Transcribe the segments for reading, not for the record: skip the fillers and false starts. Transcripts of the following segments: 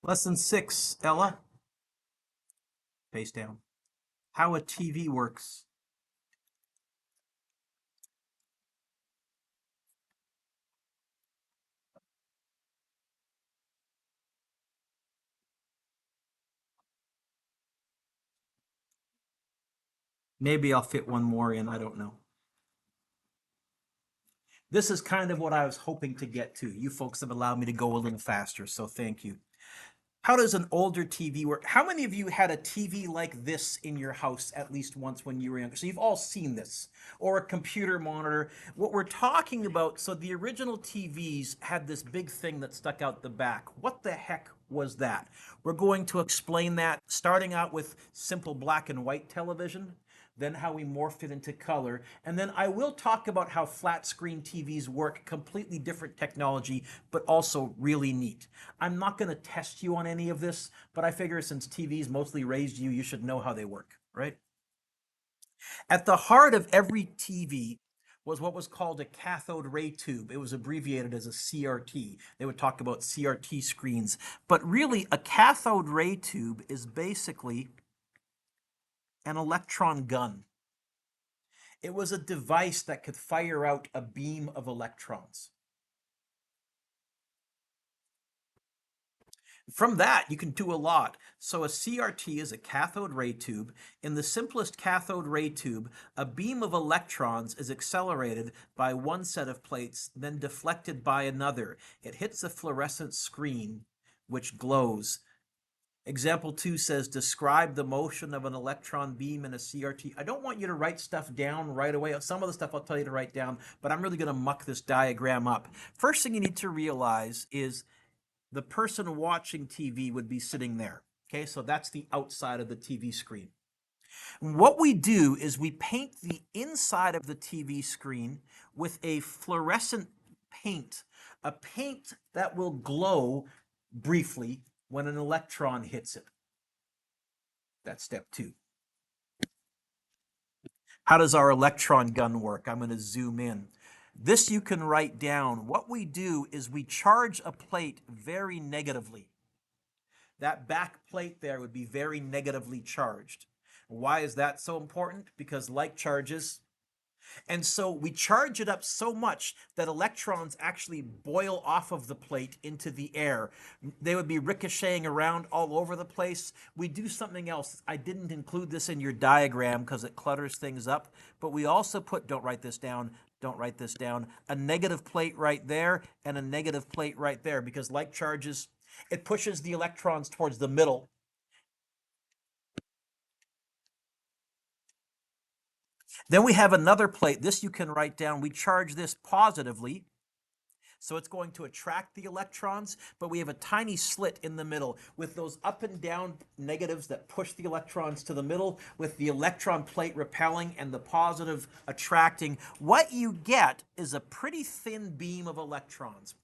Lesson 6, Ella. Face down. How a TV works. Maybe I'll fit one more in, I don't know. This is kind of what I was hoping to get to. You folks have allowed me to go a little faster, so thank you. How does an older TV work? How many of you had a TV like this in your house at least once when you were younger? So you've all seen this, or a computer monitor. What we're talking about, so the original TVs had this big thing that stuck out the back. What the heck was that? We're going to explain that, starting out with simple black and white television, then how we morphed it into color, and then I will talk about how flat screen TVs work, completely different technology, but also really neat. I'm not going to test you on any of this, but I figure since TVs mostly raised you, you should know how they work, right? At the heart of every TV was what was called a cathode ray tube. It was abbreviated as a CRT. They would talk about CRT screens. But really, a cathode ray tube is basically an electron gun. It was a device that could fire out a beam of electrons. From that, you can do a lot. So a CRT is a cathode ray tube. In the simplest cathode ray tube, a beam of electrons is accelerated by one set of plates, then deflected by another. It hits a fluorescent screen, which glows. Example 2 says, describe the motion of an electron beam in a CRT. I don't want you to write stuff down right away. Some of the stuff I'll tell you to write down, but I'm really going to muck this diagram up. First thing you need to realize is the person watching TV would be sitting there. Okay, so that's the outside of the TV screen. What we do is we paint the inside of the TV screen with a fluorescent paint, a paint that will glow briefly when an electron hits it. That's step 2. How does our electron gun work? I'm going to zoom in. This you can write down. What we do is we charge a plate very negatively. That back plate there would be very negatively charged. Why is that so important? Because like charges, and so we charge it up so much that electrons actually boil off of the plate into the air. They would be ricocheting around all over the place. We do something else. I didn't include this in your diagram because it clutters things up, but we also put, don't write this down, don't write this down, a negative plate right there and a negative plate right there, because like charges, it pushes the electrons towards the middle. Then we have another plate. This you can write down. We charge this positively. So it's going to attract the electrons, but we have a tiny slit in the middle with those up and down negatives that push the electrons to the middle, with the electron plate repelling and the positive attracting. What you get is a pretty thin beam of electrons.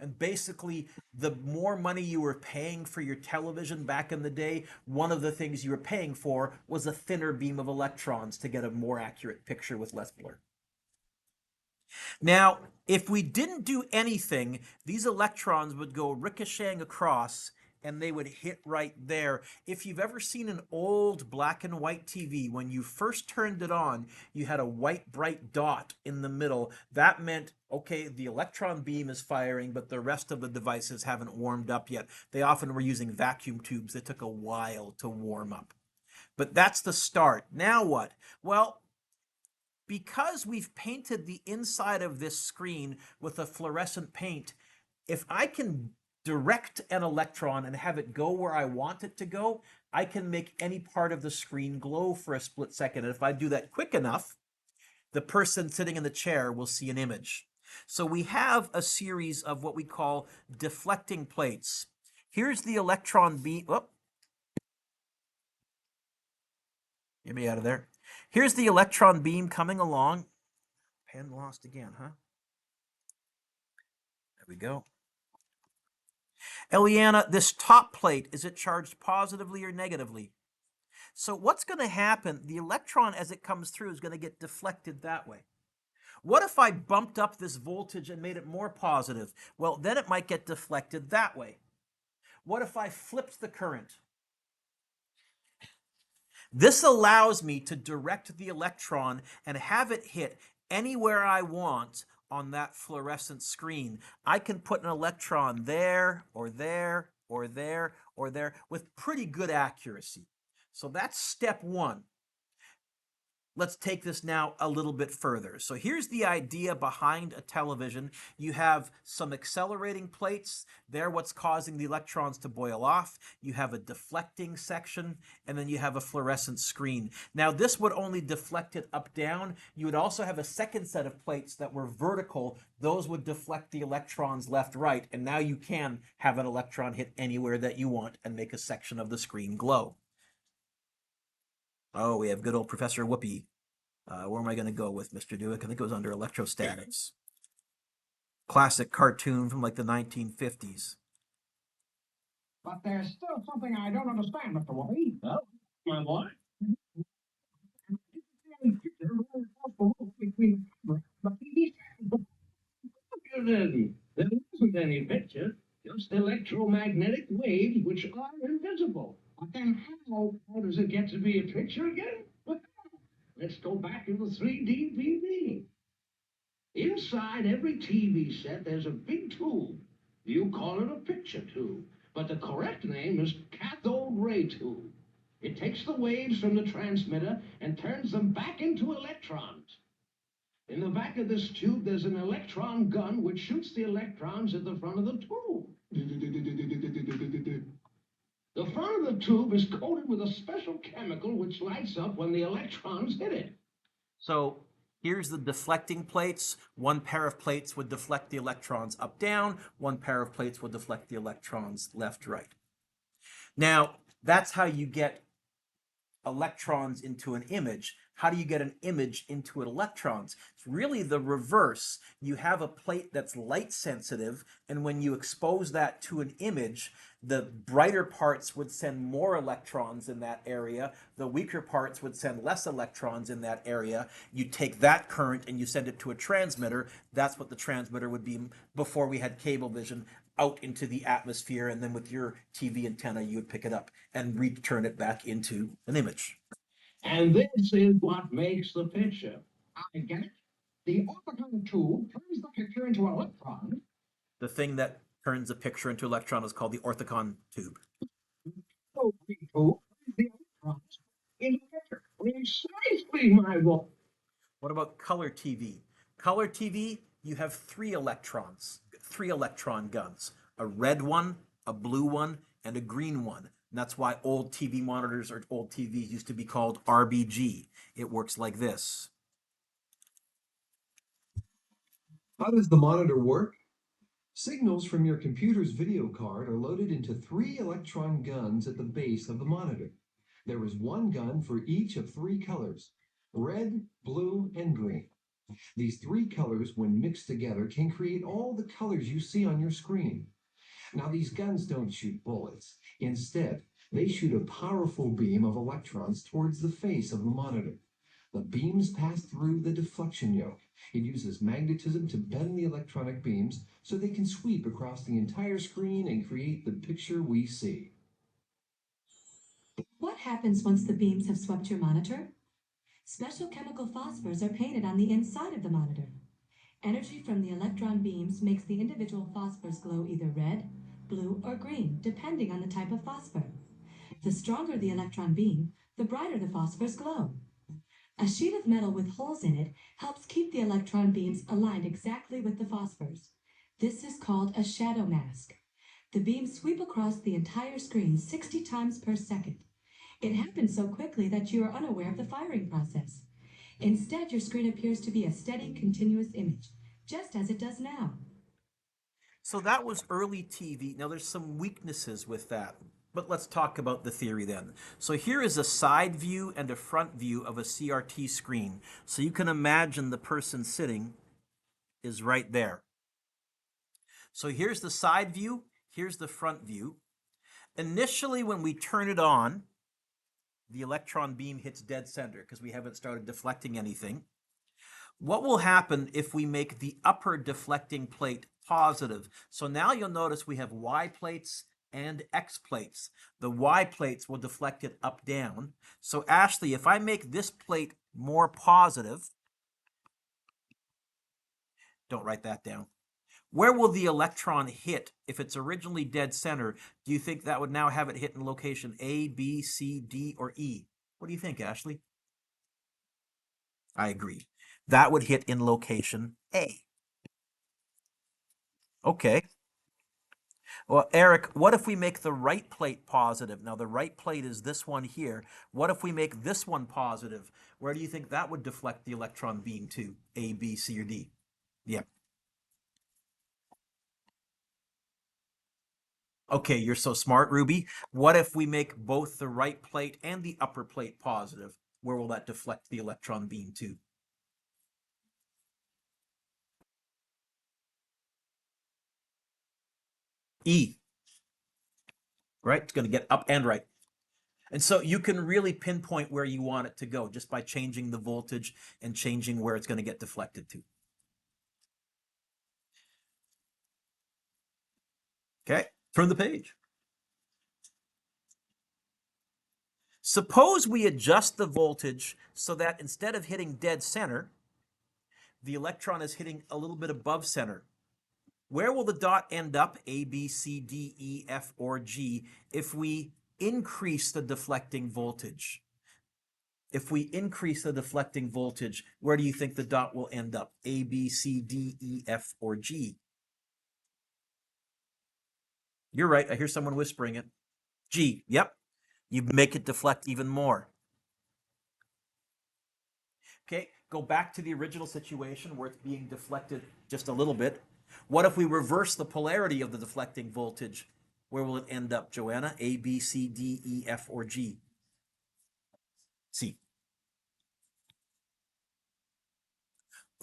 And basically, the more money you were paying for your television back in the day, one of the things you were paying for was a thinner beam of electrons to get a more accurate picture with less blur. Now, if we didn't do anything, these electrons would go ricocheting across and they would hit right there. If you've ever seen an old black and white TV, when you first turned it on, you had a white bright dot in the middle. That meant, okay, the electron beam is firing, but the rest of the devices haven't warmed up yet. They often were using vacuum tubes that took a while to warm up. But that's the start. Now what? Well, because we've painted the inside of this screen with a fluorescent paint, if I can direct an electron and have it go where I want it to go, I can make any part of the screen glow for a split second. And if I do that quick enough, the person sitting in the chair will see an image. So we have a series of what we call deflecting plates. Here's the electron beam. Oh, get me out of there. Here's the electron beam coming along. Pen lost again, huh? There we go. Eliana, this top plate, is it charged positively or negatively? So what's going to happen? The electron, as it comes through, is going to get deflected that way. What if I bumped up this voltage and made it more positive? Well, then it might get deflected that way. What if I flipped the current? This allows me to direct the electron and have it hit anywhere I want on that fluorescent screen. I can put an electron there or there or there or there with pretty good accuracy. So that's step one. Let's take this now a little bit further. So here's the idea behind a television. You have some accelerating plates. They're what's causing the electrons to boil off. You have a deflecting section, and then you have a fluorescent screen. Now, this would only deflect it up, down. You would also have a second set of plates that were vertical. Those would deflect the electrons left, right, and now you can have an electron hit anywhere that you want and make a section of the screen glow. Oh, we have good old Professor Whoopi. Where am I going to go with Mr. Dueck? I think it was under electrostatics. Classic cartoon from like the 1950s. But there's still something I don't understand, Mr. Whoopi. Well, my boy. Between the TV There isn't any picture, just electromagnetic waves which are invisible. But then How does it get to be a picture again? Let's go back to the 3D TV. Inside every TV set, there's a big tube. You call it a picture tube, but the correct name is cathode ray tube. It takes the waves from the transmitter and turns them back into electrons. In the back of this tube, there's an electron gun which shoots the electrons at the front of the tube. The front of the tube is coated with a special chemical which lights up when the electrons hit it. So here's the deflecting plates. One pair of plates would deflect the electrons up, down. One pair of plates would deflect the electrons left, right. Now, that's how you get electrons into an image. How do you get an image into an electrons? It's really the reverse. You have a plate that's light sensitive, and when you expose that to an image, the brighter parts would send more electrons in that area. The weaker parts would send less electrons in that area. You take that current and you send it to a transmitter. That's what the transmitter would be before we had cable vision, out into the atmosphere, and then with your TV antenna, you would pick it up and return it back into an image. And this is what makes the picture. I get it. The orthogonal tube turns the picture into an electron. The thing that turns a picture into electron is called the orthicon tube. So the tube turns the electrons into the picture. Precisely, my boy. What about color TV? Color TV, you have three electron guns, a red one, a blue one, and a green one. And that's why old TV monitors or old TVs used to be called RBG. It works like this. How does the monitor work? Signals from your computer's video card are loaded into three electron guns at the base of the monitor. There is one gun for each of three colors: red, blue, and green. These three colors, when mixed together, can create all the colors you see on your screen. Now, these guns don't shoot bullets. Instead, they shoot a powerful beam of electrons towards the face of the monitor. The beams pass through the deflection yoke. It uses magnetism to bend the electronic beams so they can sweep across the entire screen and create the picture we see. What happens once the beams have swept your monitor? Special chemical phosphors are painted on the inside of the monitor. Energy from the electron beams makes the individual phosphors glow either red, blue, or green, depending on the type of phosphor. The stronger the electron beam, the brighter the phosphors glow. A sheet of metal with holes in it helps keep the electron beams aligned exactly with the phosphors. This is called a shadow mask. The beams sweep across the entire screen 60 times per second. It happens so quickly that you are unaware of the firing process. Instead, your screen appears to be a steady, continuous image, just as it does now. So that was early TV. Now there's some weaknesses with that, but let's talk about the theory then. So here is a side view and a front view of a CRT screen. So you can imagine the person sitting is right there. So here's the side view, here's the front view. Initially, when we turn it on, the electron beam hits dead center because we haven't started deflecting anything. What will happen if we make the upper deflecting plate positive? So now you'll notice we have Y plates and X plates. The Y plates will deflect it up, down. So Ashley, if I make this plate more positive, don't write that down. Where will the electron hit if it's originally dead center? Do you think that would now have it hit in location A, B, C, D, or E? What do you think, Ashley? I agree. That would hit in location A. Okay. Well, Eric, what if we make the right plate positive? Now, the right plate is this one here. What if we make this one positive? Where do you think that would deflect the electron beam to? A, B, C, or D? Yeah. Okay, you're so smart, Ruby. What if we make both the right plate and the upper plate positive? Where will that deflect the electron beam to? E, right? It's going to get up and right. And so you can really pinpoint where you want it to go just by changing the voltage and changing where it's going to get deflected to. Okay, turn the page. Suppose we adjust the voltage so that instead of hitting dead center, the electron is hitting a little bit above center. Where will the dot end up, A, B, C, D, E, F, or G, if we increase the deflecting voltage? If we increase the deflecting voltage, where do you think the dot will end up? A, B, C, D, E, F, or G? You're right. I hear someone whispering it. G. Yep. You make it deflect even more. Okay, go back to the original situation where it's being deflected just a little bit. What if we reverse the polarity of the deflecting voltage? Where will it end up, Joanna? A, B, C, D, E, F, or G? C.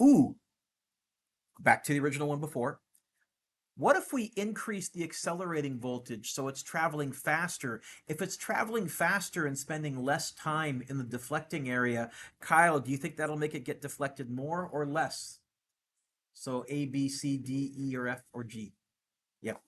Ooh, back to the original one before. What if we increase the accelerating voltage so it's traveling faster? If it's traveling faster and spending less time in the deflecting area, Kyle, do you think that'll make it get deflected more or less? So A, B, C, D, E, or F, or G? Yep.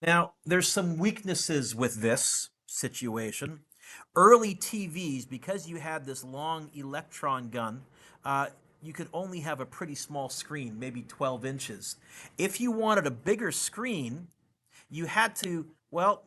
Now, there's some weaknesses with this situation. Early TVs, because you had this long electron gun, you could only have a pretty small screen, maybe 12 inches. If you wanted a bigger screen, you had to, well,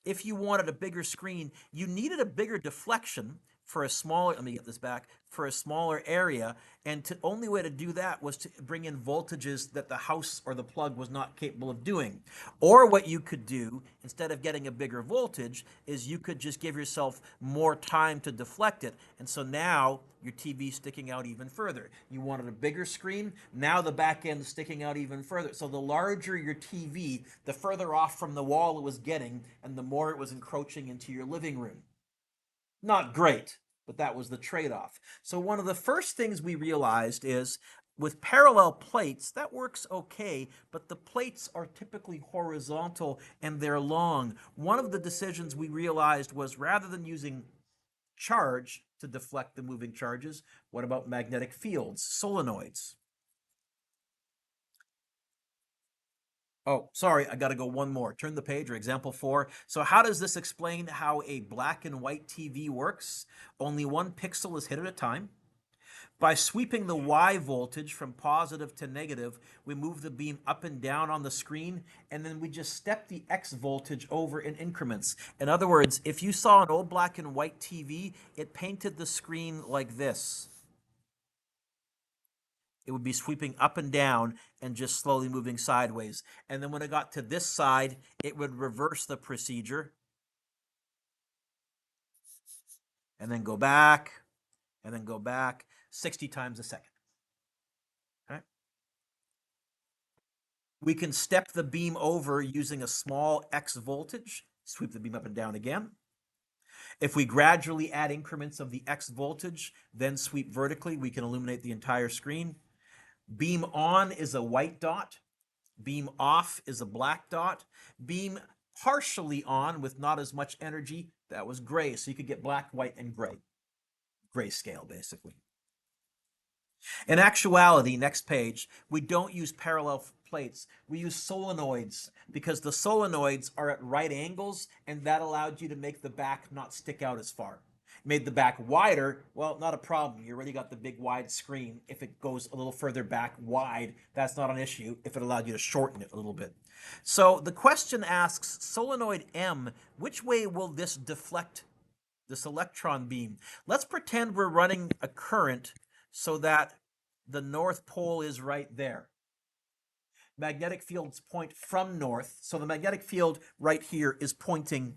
if you wanted a bigger screen, you needed a bigger deflection for a smaller, let me get this back, for a smaller area. And the only way to do that was to bring in voltages that the house or the plug was not capable of doing. Or what you could do, instead of getting a bigger voltage, is you could just give yourself more time to deflect it. And so now your TV's sticking out even further. You wanted a bigger screen, now the back end's sticking out even further. So the larger your TV, the further off from the wall it was getting, and the more it was encroaching into your living room. Not great, but that was the trade-off. So one of the first things we realized is with parallel plates, that works okay, but the plates are typically horizontal and they're long. One of the decisions we realized was rather than using charge to deflect the moving charges, what about magnetic fields, solenoids? Oh, sorry, I got to go one more. Turn the page, or example 4. So how does this explain how a black and white TV works? Only one pixel is hit at a time. By sweeping the Y voltage from positive to negative, we move the beam up and down on the screen, and then we just step the X voltage over in increments. In other words, if you saw an old black and white TV, it painted the screen like this. It would be sweeping up and down and just slowly moving sideways. And then when it got to this side, it would reverse the procedure and then go back and then go back 60 times a second. Okay? We can step the beam over using a small X voltage, sweep the beam up and down again. If we gradually add increments of the X voltage, then sweep vertically, we can illuminate the entire screen. Beam on is a white dot. Beam off is a black dot. Beam partially on with not as much energy, that was gray. So you could get black, white, and gray. Grayscale, basically. In actuality, next page, we don't use parallel plates. We use solenoids because the solenoids are at right angles, and that allowed you to make the back not stick out as far. Made the back wider, well, not a problem. You already got the big wide screen. If it goes a little further back wide, that's not an issue if it allowed you to shorten it a little bit. So the question asks, solenoid M, which way will this deflect this electron beam? Let's pretend we're running a current so that the North Pole is right there. Magnetic fields point from north, so the magnetic field right here is pointing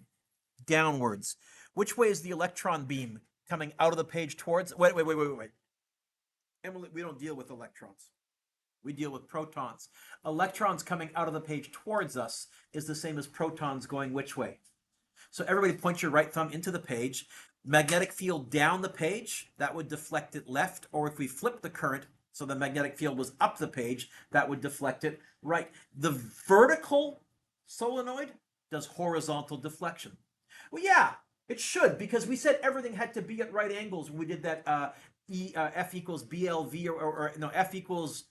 downwards. Which way is the electron beam coming out of the page towards? Wait. Emily, we don't deal with electrons. We deal with protons. Electrons coming out of the page towards us is the same as protons going which way? So everybody point your right thumb into the page. Magnetic field down the page, that would deflect it left. Or if we flip the current, so the magnetic field was up the page, that would deflect it right. The vertical solenoid does horizontal deflection. Well, yeah, it should, because we said everything had to be at right angles when we did that F equals BLV, or no, F equals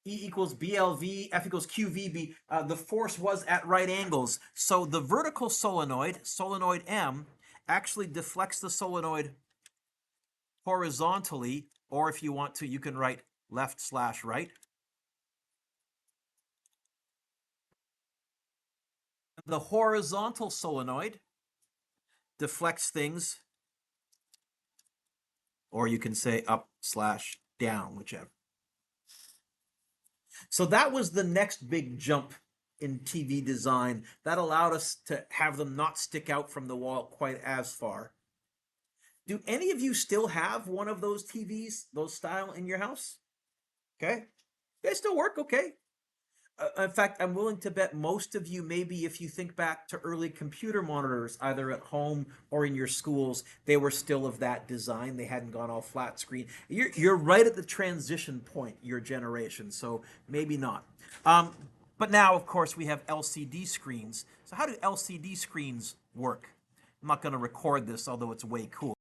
E equals BLV, F equals QVB. The force was at right angles. So the vertical solenoid, solenoid M, actually deflects the solenoid horizontally, or if you want to, you can write left/right. The horizontal solenoid deflects things, or you can say up/down, whichever. So that was the next big jump in TV design. That allowed us to have them not stick out from the wall quite as far. Do any of you still have one of those TVs, those style, in your house? Okay. They still work, okay. In fact, I'm willing to bet most of you, maybe if you think back to early computer monitors, either at home or in your schools, they were still of that design. They hadn't gone all flat screen. You're right at the transition point, your generation, so maybe not. But now, of course, we have LCD screens. So how do LCD screens work? I'm not going to record this, although it's way cool.